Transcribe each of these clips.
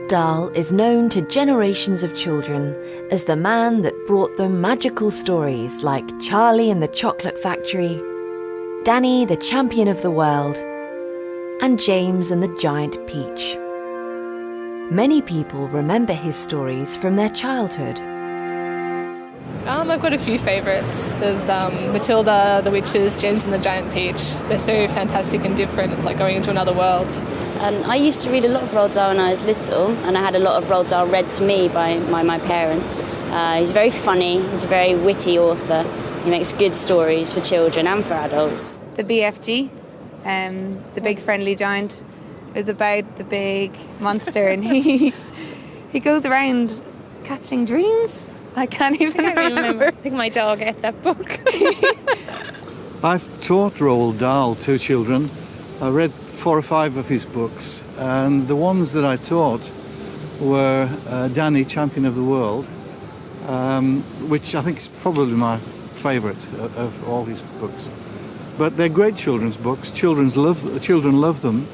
Roald Dahl is known to generations of children as the man that brought them magical stories like Charlie and the Chocolate Factory, Danny the Champion of the World, and James and the Giant Peach. Many people remember his stories from their childhood. I've got a few favourites. There's Matilda, the Witches, James and the Giant Peach. They're so fantastic and different. It's like going into another world. I used to read a lot of Roald Dahl when I was little, and I had a lot of Roald Dahl read to me by my parents. He's very funny. He's a very witty author. He makes good stories for children and for adults. The BFG, the Big Friendly Giant, is about the big monster, and he goes around catching dreams. I can't even remember. I think my dog ate that book. I've taught Roald Dahl to children. I read 4 or 5 of his books, and the ones that I taught were Danny, Champion of the World, which I think is probably my favourite of all his books. But they're great children's books. Children love them,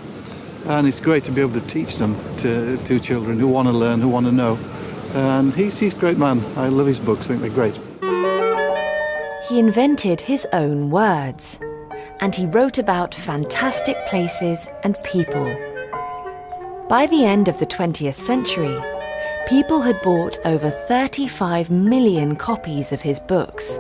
and it's great to be able to teach them to children who want to learn, who want to know. And he's a great man. I love his books. I think they're great. He invented his own words, and he wrote about fantastic places and people. By the end of the 20th century, people had bought over 35 million copies of his books.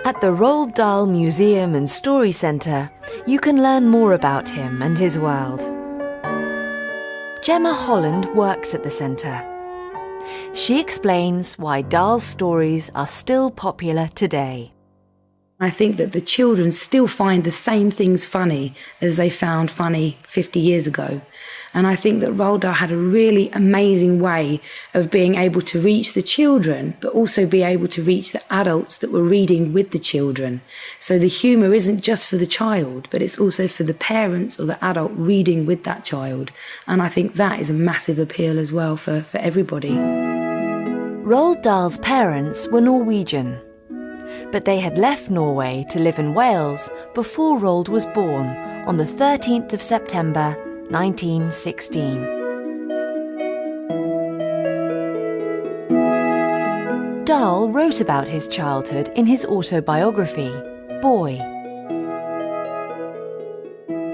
At the Roald Dahl Museum and Story Centre, you can learn more about him and his world. Gemma Holland works at the centre. She explains why Dahl's stories are still popular today. I think that the children still find the same things funny as they found funny 50 years ago. And I think that Roald Dahl had a really amazing way of being able to reach the children, but also be able to reach the adults that were reading with the children. So the humour isn't just for the child, but it's also for the parents or the adult reading with that child. And I think that is a massive appeal as well for everybody. Roald Dahl's parents were Norwegian, but they had left Norway to live in Wales before Roald was born on the 13th of September 1916. Dahl wrote about his childhood in his autobiography, Boy.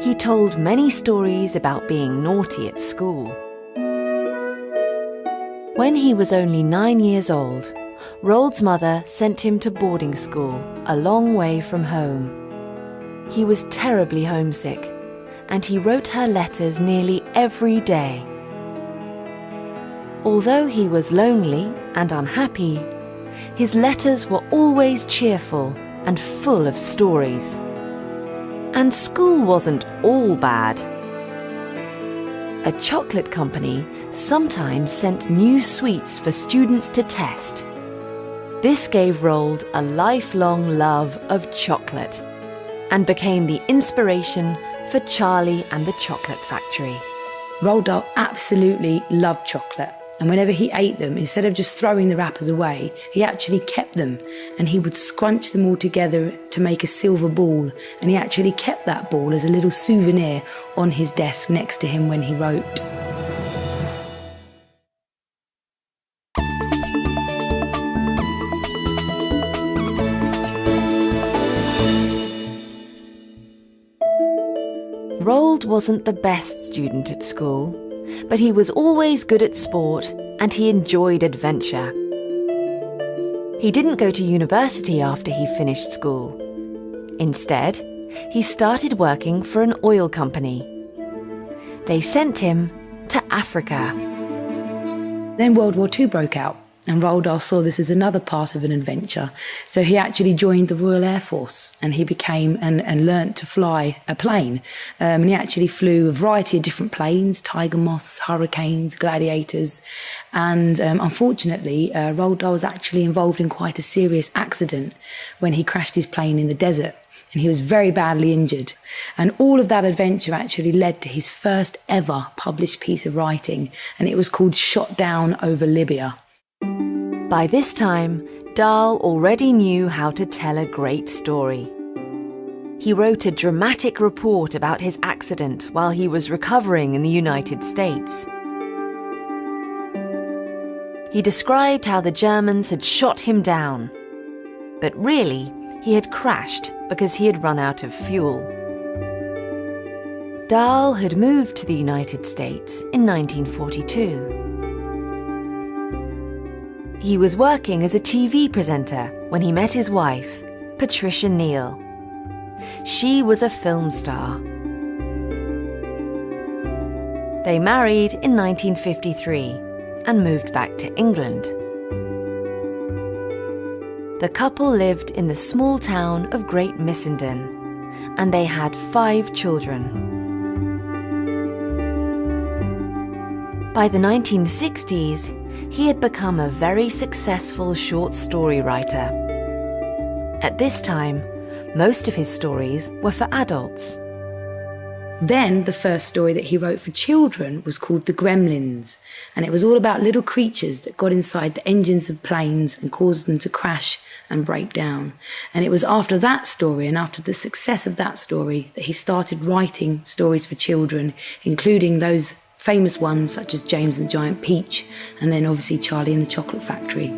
He told many stories about being naughty at school. When he was only 9 years old, Roald's mother sent him to boarding school a long way from home. He was terribly homesick, and he wrote her letters nearly every day. Although he was lonely and unhappy, his letters were always cheerful and full of stories. And school wasn't all bad. A chocolate company sometimes sent new sweets for students to test. This gave Roald a lifelong love of chocolate and became the inspiration for Charlie and the Chocolate Factory. Roald Dahl absolutely loved chocolate, and whenever he ate them, instead of just throwing the wrappers away, he actually kept them, and he would scrunch them all together to make a silver ball, and he actually kept that ball as a little souvenir on his desk next to him when he wrote. Roald wasn't the best student at school, but he was always good at sport and he enjoyed adventure. He didn't go to university after he finished school. Instead, he started working for an oil company. They sent him to Africa. Then World War II broke out, and Roald Dahl saw this as another part of an adventure. So he actually joined the Royal Air Force, and he became and learnt to fly a plane. And he actually flew a variety of different planes, Tiger Moths, Hurricanes, Gladiators. And unfortunately, Roald Dahl was actually involved in quite a serious accident when he crashed his plane in the desert. And he was very badly injured. And all of that adventure actually led to his first ever published piece of writing, and it was called Shot Down Over Libya. By this time, Dahl already knew how to tell a great story. he wrote a dramatic report about his accident while he was recovering in the United States. He described how the Germans had shot him down, but really, he had crashed because he had run out of fuel. Dahl had moved to the United States in 1942. He was working as a TV presenter when he met his wife, Patricia Neal. She was a film star. They married in 1953 and moved back to England. The couple lived in the small town of Great Missenden, and they had 5 children. By the 1960s, he had become a very successful short story writer. At this time, most of his stories were for adults. Then the first story that he wrote for children was called The Gremlins, and it was all about little creatures that got inside the engines of planes and caused them to crash and break down. And it was after that story and after the success of that story that he started writing stories for children, including those famous ones such as James and the Giant Peach, and then obviously Charlie and the Chocolate Factory.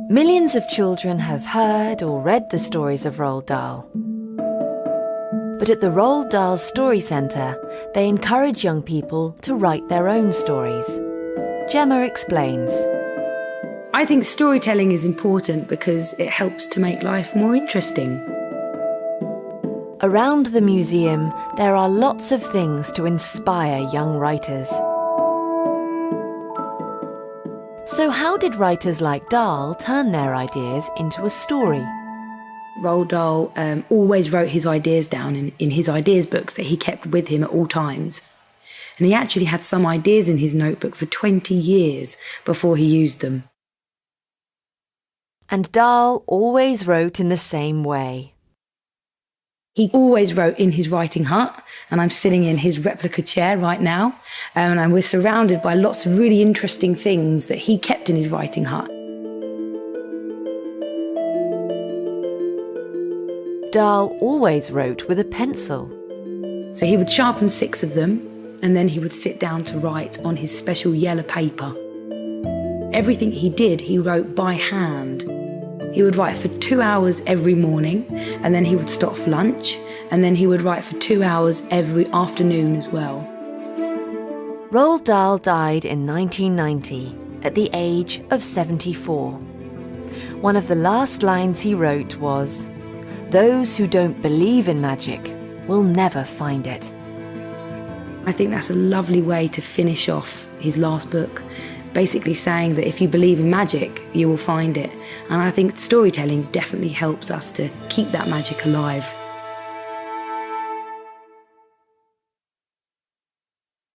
Millions of children have heard or read the stories of Roald Dahl. But at the Roald Dahl Story Centre, they encourage young people to write their own stories. Gemma explains. I think storytelling is important because it helps to make life more interesting. Around the museum, there are lots of things to inspire young writers. So how did writers like Dahl turn their ideas into a story? Roald Dahl always wrote his ideas down in his ideas books that he kept with him at all times. And he actually had some ideas in his notebook for 20 years before he used them. And Dahl always wrote in the same way. He always wrote in his writing hut, and I'm sitting in his replica chair right now, and we're surrounded by lots of really interesting things that he kept in his writing hut. Dahl always wrote with a pencil. So he would sharpen 6 of them, and then he would sit down to write on his special yellow paper. Everything he did, he wrote by hand. He would write for 2 hours every morning, and then he would stop for lunch, and then he would write for 2 hours every afternoon as well. Roald Dahl died in 1990 at the age of 74. One of the last lines he wrote was, "Those who don't believe in magic will never find it." I think that's a lovely way to finish off his last book, basically saying that if you believe in magic, you will find it. And I think storytelling definitely helps us to keep that magic alive.